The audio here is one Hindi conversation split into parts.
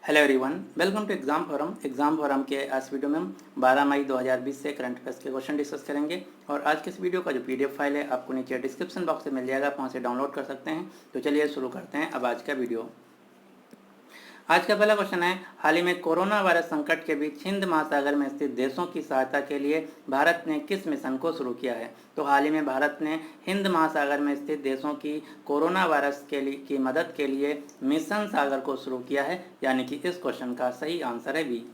Hello everyone, welcome to exam forum के आज वीडियो में हम 12 मई 2020 से करंट अफेयर्स के क्वेश्चन डिस्कस करेंगे। और आज के इस वीडियो का जो पीडीएफ फाइल है आपको नीचे डिस्क्रिप्शन बॉक्स में मिल जाएगा, आप वहाँ से डाउनलोड कर सकते हैं। तो चलिए शुरू करते हैं अब आज का वीडियो। आज का पहला क्वेश्चन है, हाल ही में कोरोना वायरस संकट के बीच हिंद महासागर में स्थित देशों की सहायता के लिए भारत ने किस मिशन को शुरू किया है। तो हाल ही में भारत ने हिंद महासागर में स्थित देशों की कोरोना वायरस की मदद के लिए मिशन सागर को शुरू किया है, यानी कि इस क्वेश्चन का सही आंसर है बी।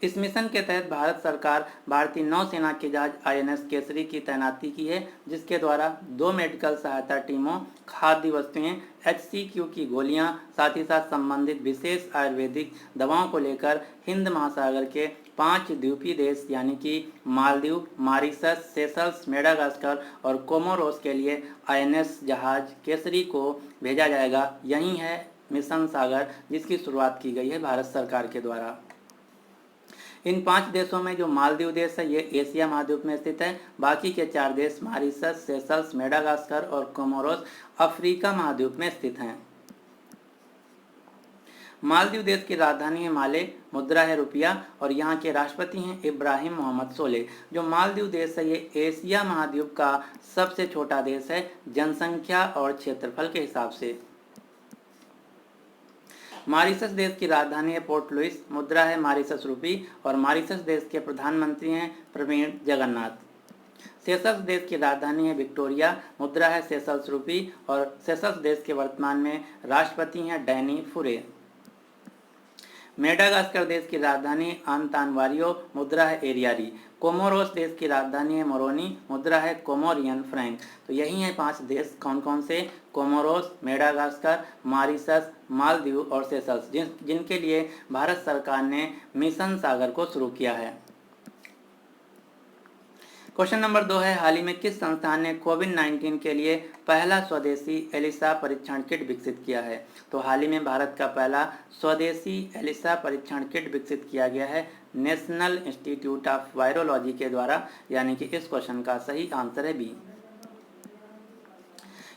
इस मिशन के तहत भारत सरकार भारतीय नौसेना के जहाज आईएनएस केसरी की तैनाती की है, जिसके द्वारा 2 मेडिकल सहायता टीमों, खाद्य वस्तुएं, HCQ की गोलियां, साथ ही साथ संबंधित विशेष आयुर्वेदिक दवाओं को लेकर हिंद महासागर के 5 द्वीपीय देश यानी कि मालदीव, मॉरिशस, सेशल्स, मेडागास्कर और कोमोरोस के लिए आईएनएस जहाज केसरी को भेजा जाएगा। यही है मिशन सागर, जिसकी शुरुआत की गई है भारत सरकार के द्वारा। इन 5 देशों में जो मालदीव देश है ये एशिया महाद्वीप में स्थित है। बाकी के 4 देश मॉरिशस, सेशल्स, मेडागास्कर और कोमोरोस अफ्रीका महाद्वीप में स्थित हैं। मालदीव देश की राजधानी है माले, मुद्रा है रुपया और यहाँ के राष्ट्रपति हैं इब्राहिम मोहम्मद सोलेह। जो मालदीव देश है ये एशिया महाद्वीप का सबसे छोटा देश है जनसंख्या और क्षेत्रफल के हिसाब से। मॉरिशस देश की राजधानी है पोर्ट लुइस, मुद्रा है मॉरिशस रुपी और मॉरिशस देश के प्रधानमंत्री हैं प्रवीण जगन्नाथ। सेशल्स देश की राजधानी है विक्टोरिया, मुद्रा है सेशल्स रुपी और सेशल्स देश के वर्तमान में राष्ट्रपति हैं डैनी फुरे। मेडागास्कर देश की राजधानी अंतानवारियो, मुद्रा है एरियारी। कोमोरोस देश की राजधानी है मोरोनी, मुद्रा है कोमोरियन फ्रैंक। तो यही है 5 देश, कौन कौन से? कोमोरोस, मेडागास्कर, मॉरिशस, मालदीव और सेशल्स, जिनके लिए भारत सरकार ने मिशन सागर को शुरू किया है। क्वेश्चन नंबर 2 है, हाल ही में किस संस्थान ने कोविड-19 के लिए पहला स्वदेशी एलिसा परीक्षण किट विकसित किया है। तो हाल ही में भारत का पहला स्वदेशी एलिसा परीक्षण किट विकसित किया गया है नेशनल इंस्टीट्यूट ऑफ वायरोलॉजी के द्वारा, यानी कि इस क्वेश्चन का सही आंसर है बी।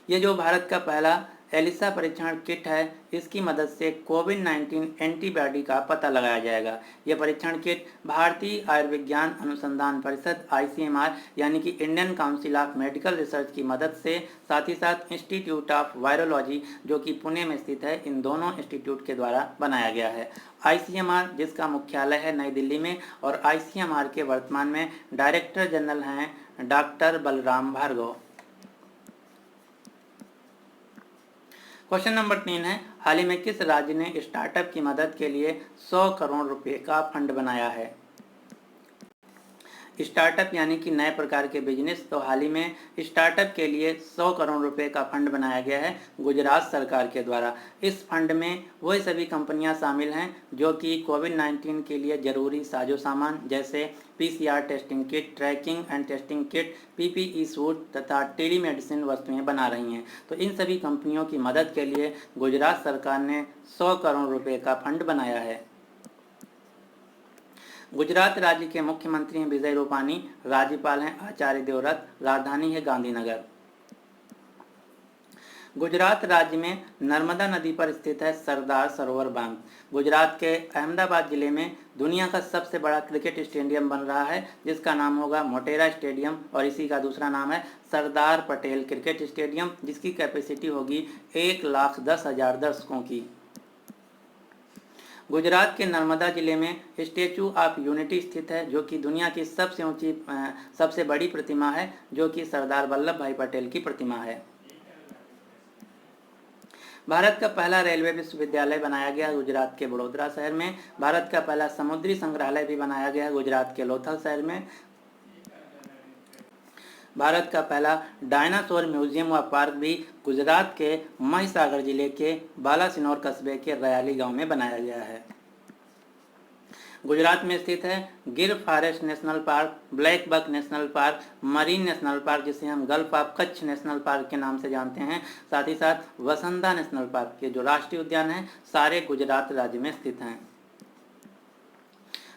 ये जो भारत का पहला एलिसा परीक्षण किट है, इसकी मदद से कोविड-19 एंटीबॉडी का पता लगाया जाएगा। यह परीक्षण किट भारतीय आयुर्विज्ञान अनुसंधान परिषद ICMR यानी कि Indian council of medical research की मदद से, साथ ही साथ इंस्टीट्यूट ऑफ वायरोलॉजी जो कि पुणे में स्थित है, इन दोनों इंस्टीट्यूट के द्वारा बनाया गया है। ICMR जिसका मुख्यालय है नई दिल्ली में और ICMR के वर्तमान में डायरेक्टर जनरल हैं doctor Balram Bhargava. Question number 3 है, हाल ही में किस राज्य ने स्टार्टअप की मदद के लिए 100 करोड़ रुपए का फंड बनाया है। स्टार्टअप यानी कि नए प्रकार के बिजनेस, तो हाल ही में स्टार्टअप के लिए 100 करोड़ रुपए का फंड बनाया गया है गुजरात सरकार के द्वारा। इस फंड में वही सभी कंपनियां शामिल हैं जो कि कोविड-19 के लिए जरूरी साजो सामान जैसे PCR testing kit, tracking and testing kit, PPE suit तथा टेलीमेडिसिन वस्तुएं बना रही हैं। तो इन सभी कंपनियों की मदद के लिए गुजरात सरकार ने 100 करोड़ रुपए का फंड बनाया है। गुजरात राज्य के मुख्यमंत्री हैं विजय रूपानी, राज्यपाल हैं आचार्य देवव्रत, राजधानी है गांधीनगर। गुजरात राज्य में नर्मदा नदी पर स्थित है सरदार सरोवर बांध। गुजरात के अहमदाबाद जिले में दुनिया का सबसे बड़ा क्रिकेट स्टेडियम बन रहा है, जिसका नाम होगा मोटेरा स्टेडियम और इसी का दूसरा नाम है सरदार पटेल क्रिकेट स्टेडियम, जिसकी कैपेसिटी होगी 1,10,000 दर्शकों की। गुजरात के नर्मदा जिले में स्टैचू ऑफ यूनिटी स्थित है, जो कि दुनिया की सबसे बड़ी प्रतिमा है, जो कि सरदार वल्लभ भाई पटेल की प्रतिमा है। भारत का पहला रेलवे विश्वविद्यालय बनाया गया गुजरात के बड़ोदरा शहर में। भारत का पहला समुद्री संग्रहालय भी बनाया गया गुजरात के लोथल शहर में। भारत का पहला डायनासोर म्यूजियम व पार्क भी गुजरात के महिसागर जिले के बालासिनोर कस्बे के रयाली गांव में बनाया गया है। गुजरात में स्थित है Gir forest national park, black buck national park, marine national park जिसे हम gulf of Kutch national park के नाम से जानते हैं, साथ ही साथ वसंदा नेशनल पार्क के जो राष्ट्रीय उद्यान हैं सारे गुजरात राज्य में स्थित हैं।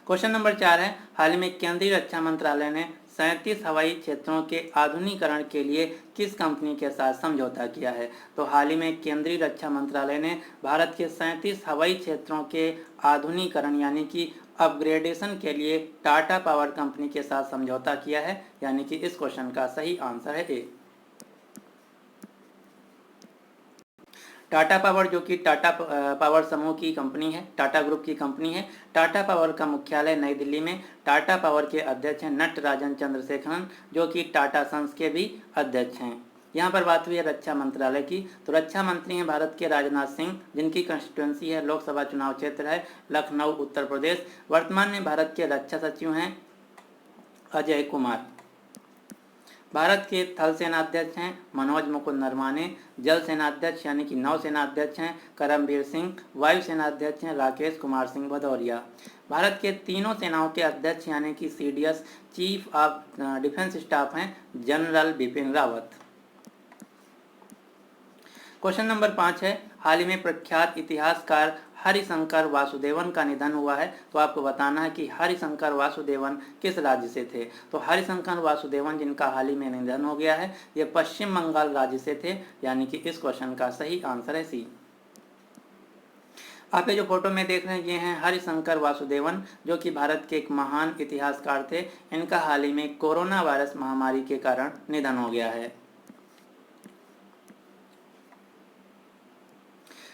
क्वेश्चन नंबर 4 है, हाल ही में केंद्रीय रक्षा मंत्रालय ने 37 हवाई क्षेत्रों के आधुनिकीकरण के लिए किस कंपनी के साथ समझौता किया है? तो हाल ही में केंद्रीय रक्षा मंत्रालय ने भारत के 37 हवाई क्षेत्रों के आधुनिकीकरण यानी कि अपग्रेडेशन के लिए टाटा पावर कंपनी के साथ समझौता किया है, यानी कि इस क्वेश्चन का सही आंसर है ए। टाटा पावर जो कि टाटा पावर समूह की कंपनी है, टाटा ग्रुप की कंपनी है। टाटा पावर का मुख्यालय नई दिल्ली में। टाटा पावर के अध्यक्ष हैं नटराजन चंद्रशेखरन, जो कि टाटा सन्स के भी अध्यक्ष हैं। यहाँ पर बात हुई है रक्षा मंत्रालय की, तो रक्षा मंत्री हैं भारत के राजनाथ सिंह, जिनकी कंस्टिट्यूंसी है, लोकसभा चुनाव क्षेत्र है लखनऊ उत्तर प्रदेश। वर्तमान में भारत के रक्षा सचिव हैं अजय कुमार। भारत के थल सेनाध्यक्ष हैं मनोज मुकुंद नरवाने। जल सेनाध्यक्ष यानी कि नौसेना अध्यक्ष हैं करमबीर सिंह। वायु सेनाध्यक्ष हैं राकेश कुमार सिंह भदौरिया। भारत के तीनों सेनाओं के अध्यक्ष यानी कि CDS chief of defence staff हैं general Bipin Rawat. Question number 5 है, हाल ही में प्रख्यात इतिहासकार हरिशंकर वासुदेवन का निधन हुआ है। तो आपको बताना है कि हरिशंकर वासुदेवन किस राज्य से थे। तो हरिशंकर वासुदेवन जिनका हाल ही में निधन हो गया है, ये पश्चिम बंगाल राज्य से थे, यानी कि इस क्वेश्चन का सही आंसर है सी। आप ये जो फोटो में देख रहे हैं ये हैं हरिशंकर वासुदेवन, जो कि भारत के एक महान इतिहासकार थे। इनका हाल ही में कोरोना वायरस महामारी के कारण निधन हो गया है।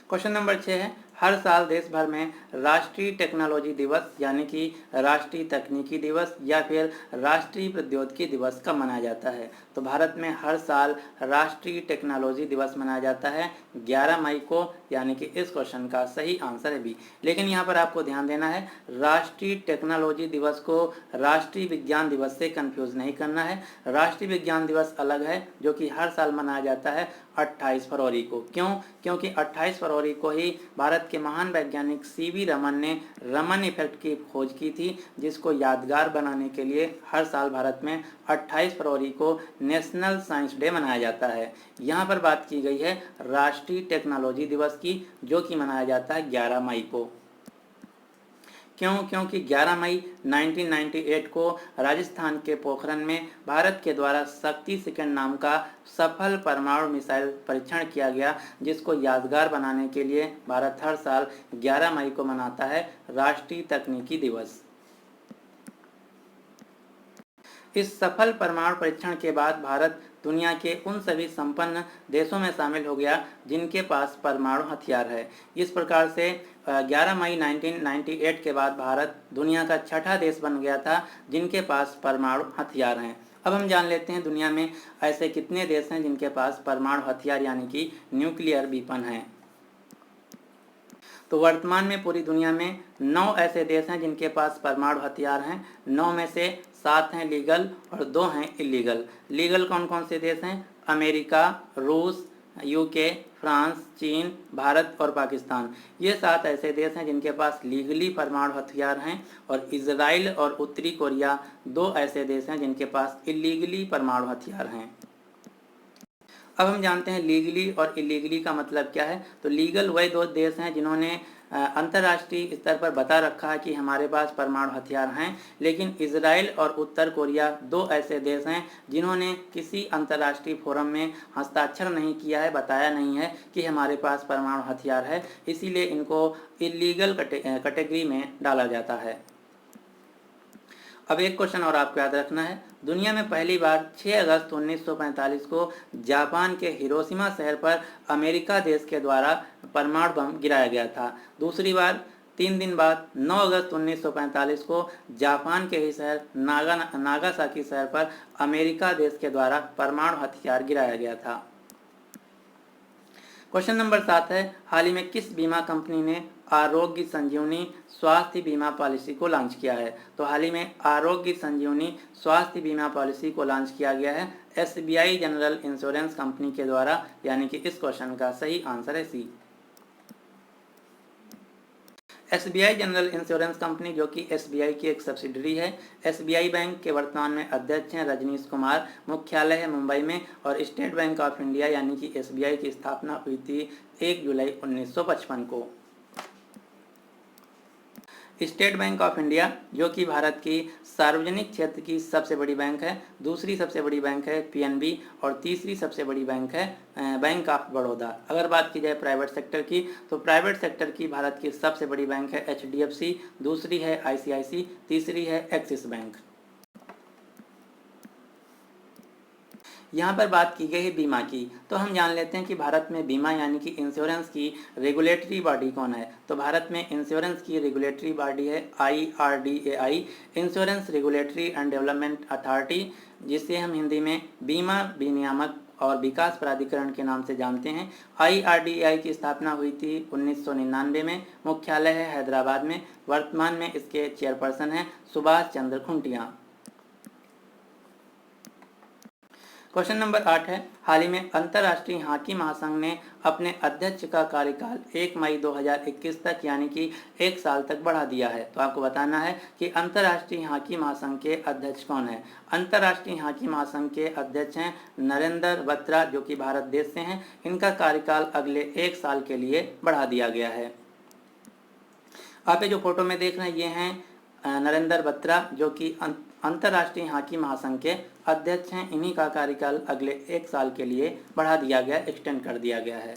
क्वेश्चन नंबर 6 है, हर साल देश भर में राष्ट्रीय टेक्नोलॉजी दिवस यानी कि राष्ट्रीय तकनीकी दिवस या फिर राष्ट्रीय प्रौद्योगिकी दिवस कब मनाया जाता है? तो भारत में हर साल राष्ट्रीय टेक्नोलॉजी दिवस मनाया जाता है 11 मई को, यानी कि इस क्वेश्चन का सही आंसर है बी। लेकिन यहाँ पर आपको ध्यान देना है, राष्ट्रीय टेक्नोलॉजी दिवस को राष्ट्रीय विज्ञान दिवस से कंफ्यूज नहीं करना है। राष्ट्रीय विज्ञान दिवस अलग है, जो कि हर साल मनाया जाता है 28 फरवरी को। क्यों? क्योंकि 28 फरवरी को ही भारत के महान वैज्ञानिक सीवी रमन ने रमन इफेक्ट की खोज की थी, जिसको यादगार बनाने के लिए हर साल भारत में 28 फरवरी को नेशनल साइंस डे मनाया जाता है। यहाँ पर बात की गई है राष्ट्रीय टेक्नोलॉजी दिवस की, जो कि मनाया जाता है 11 मई को। क्यों? क्योंकि 11 मई 1998 को राजस्थान के पोखरण में भारत के द्वारा शक्ति सेकंड नाम का सफल परमाणु मिसाइल परीक्षण किया गया, जिसको यादगार बनाने के लिए भारत हर साल 11 मई को मनाता है राष्ट्रीय तकनीकी दिवस। इस सफल परमाणु परीक्षण के बाद भारत दुनिया के उन सभी संपन्न देशों में शामिल हो गया जिनके पास परमाणु हथियार है। इस प्रकार से 11 मई 1998 के बाद भारत दुनिया का छठा देश बन गया था जिनके पास परमाणु हथियार हैं। अब हम जान लेते हैं दुनिया में ऐसे कितने देश हैं जिनके पास परमाणु हथियार यानी कि न्यूक्लियर वीपन है। तो वर्तमान में पूरी दुनिया में 9 ऐसे देश हैं जिनके पास परमाणु हथियार हैं। 9 में से 7 हैं लीगल और 2 हैं इलीगल। लीगल कौन कौन से देश हैं? अमेरिका, रूस, यूके, फ्रांस, चीन, भारत और पाकिस्तान। ये 7 ऐसे देश हैं जिनके पास लीगली परमाणु हथियार हैं, और इजराइल और उत्तरी कोरिया 2 ऐसे देश हैं जिनके पास इलीगली परमाणु हथियार हैं। अब हम जानते हैं लीगली और इलीगली का मतलब क्या है। तो लीगल वही 2 देश हैं जिन्होंने अंतर्राष्ट्रीय स्तर पर बता रखा है कि हमारे पास परमाणु हथियार हैं, लेकिन इजराइल और उत्तर कोरिया 2 ऐसे देश हैं जिन्होंने किसी अंतर्राष्ट्रीय फोरम में हस्ताक्षर नहीं किया है, बताया नहीं है कि हमारे पास परमाणु हथियार है, इसीलिए इनको इलीगल कैटेगरी में डाला जाता है। अब एक क्वेश्चन और आपको याद रखना है, दुनिया में पहली बार 6 अगस्त 1945 को जापान के हिरोशिमा शहर पर अमेरिका देश के द्वारा परमाणु बम गिराया गया था। दूसरी बार 3 दिन बाद 9 अगस्त 1945 को जापान के ही शहर नागासाकी शहर पर अमेरिका देश के द्वारा परमाणु हथियार गिराया गया था। क्वेश्चन नंबर 7 है, हाल ही में किस बीमा कंपनी ने आरोग्य संजीवनी स्वास्थ्य बीमा पॉलिसी को लॉन्च किया है? तो हाल ही में आरोग्य संजीवनी स्वास्थ्य बीमा पॉलिसी को लॉन्च किया गया है एसबीआई जनरल इंश्योरेंस कंपनी के द्वारा, यानी कि इस क्वेश्चन का सही आंसर है सी। एसबीआई जनरल इंश्योरेंस कंपनी जो कि एसबीआई की एक सब्सिडरी है। एसबीआई बैंक के वर्तमान में अध्यक्ष हैं रजनीश कुमार, मुख्यालय है मुंबई में, और स्टेट बैंक ऑफ इंडिया यानी कि एसबीआई की स्थापना हुई थी 1 जुलाई 1955 को। स्टेट बैंक ऑफ इंडिया जो कि भारत की सार्वजनिक क्षेत्र की सबसे बड़ी बैंक है, दूसरी सबसे बड़ी बैंक है पीएनबी और तीसरी सबसे बड़ी बैंक है बैंक ऑफ बड़ौदा। अगर बात की जाए प्राइवेट सेक्टर की, तो प्राइवेट सेक्टर की भारत की सबसे बड़ी बैंक है एचडीएफसी, दूसरी है आईसीआईसी, तीसरी है एक्सिस बैंक। यहाँ पर बात की गई है बीमा की, तो हम जान लेते हैं कि भारत में बीमा यानी कि इंश्योरेंस की रेगुलेटरी बॉडी कौन है। तो भारत में इंश्योरेंस की रेगुलेटरी बॉडी है IRDAI, insurance regulatory and development authority, जिसे हम हिंदी में बीमा विनियामक और विकास प्राधिकरण के नाम से जानते हैं। IRDAI की स्थापना हुई थी 1999 में, मुख्यालय है हैदराबाद में। वर्तमान में इसके चेयरपर्सन हैं सुभाष चंद्र खुंटिया। क्वेश्चन नंबर 8 है, हाल ही में अंतर्राष्ट्रीय हॉकी महासंघ ने अपने अध्यक्ष का कार्यकाल 1 मई 2021 तक यानी कि 1 साल तक बढ़ा दिया है। तो आपको बताना है कि अंतर्राष्ट्रीय हॉकी महासंघ के अध्यक्ष कौन है। अंतर्राष्ट्रीय हॉकी महासंघ के अध्यक्ष हैं नरेंद्र बत्रा जो कि भारत देश से हैं। इनका कार्यकाल अगले 1 साल के लिए बढ़ा दिया गया है। आप ये जो फोटो में देख रहे हैं ये हैं नरेंद्र बत्रा जो कि अंतर्राष्ट्रीय हॉकी महासंघ के अध्यक्ष हैं। इन्हीं का कार्यकाल अगले 1 साल के लिए बढ़ा दिया गया, एक्सटेंड कर दिया गया है।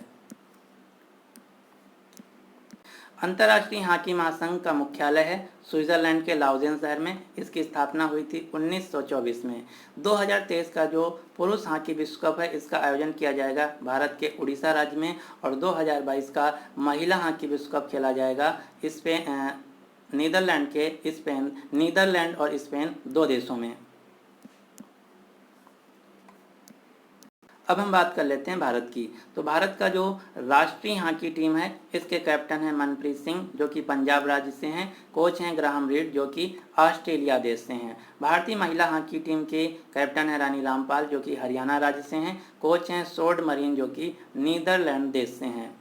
अंतर्राष्ट्रीय हॉकी महासंघ का मुख्यालय है स्विट्जरलैंड के लाउजेन शहर में। इसकी स्थापना हुई थी 1924 में। 2023 का जो पुरुष हॉकी विश्व कप है इसका आयोजन किया जाएगा भारत के उड़ीसा राज्य में, और 2022 का महिला हॉकी विश्व कप खेला जाएगा नीदरलैंड और स्पेन 2 देशों में। अब हम बात कर लेते हैं भारत की। तो भारत का जो राष्ट्रीय हॉकी टीम है इसके कैप्टन है मनप्रीत सिंह जो कि पंजाब राज्य से हैं। कोच हैं ग्राहम रीड जो कि ऑस्ट्रेलिया देश से हैं। भारतीय महिला हॉकी टीम के कैप्टन है रानी रामपाल जो कि हरियाणा राज्य से हैं। कोच हैं सोड मरीन जो कि नीदरलैंड देश से हैं।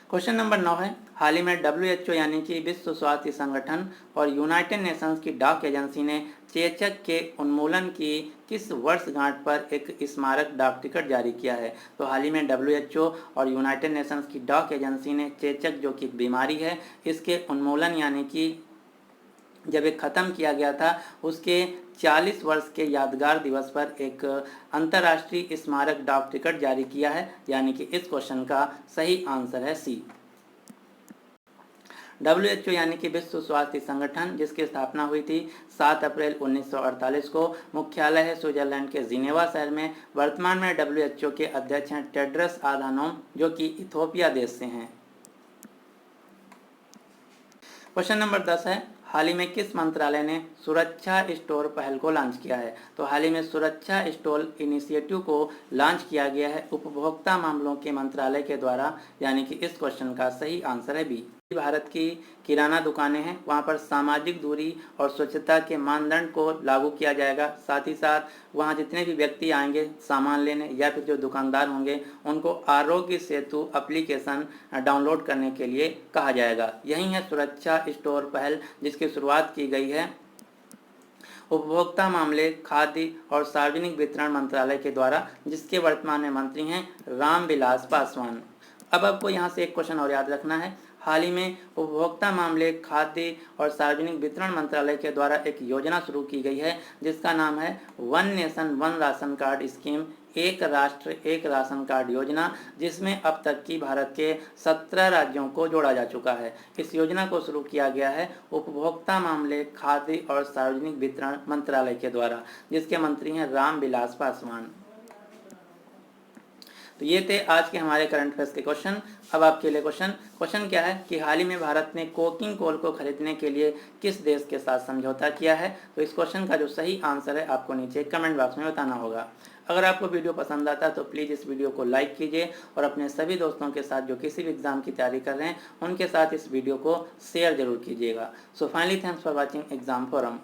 क्वेश्चन नंबर 9 है, हाल ही में WHO यानी कि विश्व स्वास्थ्य संगठन और यूनाइटेड नेशंस की डाक एजेंसी ने चेचक के उन्मूलन की किस वर्षगांठ पर एक स्मारक डाक टिकट जारी किया है। तो हाल ही में WHO और यूनाइटेड नेशंस की डाक एजेंसी ने चेचक जो कि बीमारी है इसके उन्मूलन यानी कि जब एक ख़त्म किया गया था उसके 40 वर्ष के यादगार दिवस पर एक अंतर्राष्ट्रीय स्मारक डाक टिकट जारी किया है, यानी कि इस क्वेश्चन का सही आंसर है सी। WHO यानी कि विश्व स्वास्थ्य संगठन जिसकी स्थापना हुई थी 7 अप्रैल 1948 को, मुख्यालय है स्विट्जरलैंड के जिनेवा शहर में। वर्तमान में WHO के अध्यक्ष हैं टेड्रस आधानोम जो कि इथियोपिया देश से हैं। क्वेश्चन नंबर 10 है, हाल ही में किस मंत्रालय ने सुरक्षा स्टोर पहल को लॉन्च किया है। तो हाल ही में सुरक्षा स्टोर इनिशिएटिव को लॉन्च किया गया है उपभोक्ता मामलों के मंत्रालय के द्वारा, यानी कि इस क्वेश्चन का सही आंसर है बी। भारत की किराना दुकानें हैं वहां पर सामाजिक दूरी और स्वच्छता के मानदंड को लागू किया जाएगा। साथ ही साथ वहां जितने भी व्यक्ति आएंगे सामान लेने या फिर जो दुकानदार होंगे उनको आरोग्य सेतु एप्लीकेशन डाउनलोड करने के लिए कहा जाएगा। यही है सुरक्षा स्टोर पहल जिसकी शुरुआत की गई है उपभोक्ता मामले, खाद्य और सार्वजनिक वितरण मंत्रालय के द्वारा, जिसके वर्तमान में मंत्री हैं रामविलास पासवान। अब आपको यहाँ से एक क्वेश्चन और याद रखना है। हाल ही में उपभोक्ता मामले, खाद्य और सार्वजनिक वितरण मंत्रालय के द्वारा एक योजना शुरू की गई है जिसका नाम है one nation one ration card scheme, एक राष्ट्र एक राशन कार्ड योजना, जिसमें अब तक की भारत के 17 राज्यों को जोड़ा जा चुका है। इस योजना को शुरू किया गया है उपभोक्ता मामले, खाद्य और सार्वजनिक वितरण मंत्रालय के द्वारा, जिसके मंत्री हैं रामविलास पासवान। तो ये थे आज के हमारे करंट अफेयर्स के क्वेश्चन। अब आपके लिए क्वेश्चन क्या है कि हाल ही में भारत ने कोकिंग कोल को खरीदने के लिए किस देश के साथ समझौता किया है। तो इस क्वेश्चन का जो सही आंसर है आपको नीचे कमेंट बॉक्स में बताना होगा। अगर आपको वीडियो पसंद आता है तो प्लीज़ इस वीडियो को लाइक कीजिए और अपने सभी दोस्तों के साथ जो किसी भी एग्जाम की तैयारी कर रहे हैं उनके साथ इस वीडियो को शेयर जरूर कीजिएगा। So finally thanks for watching exam forum.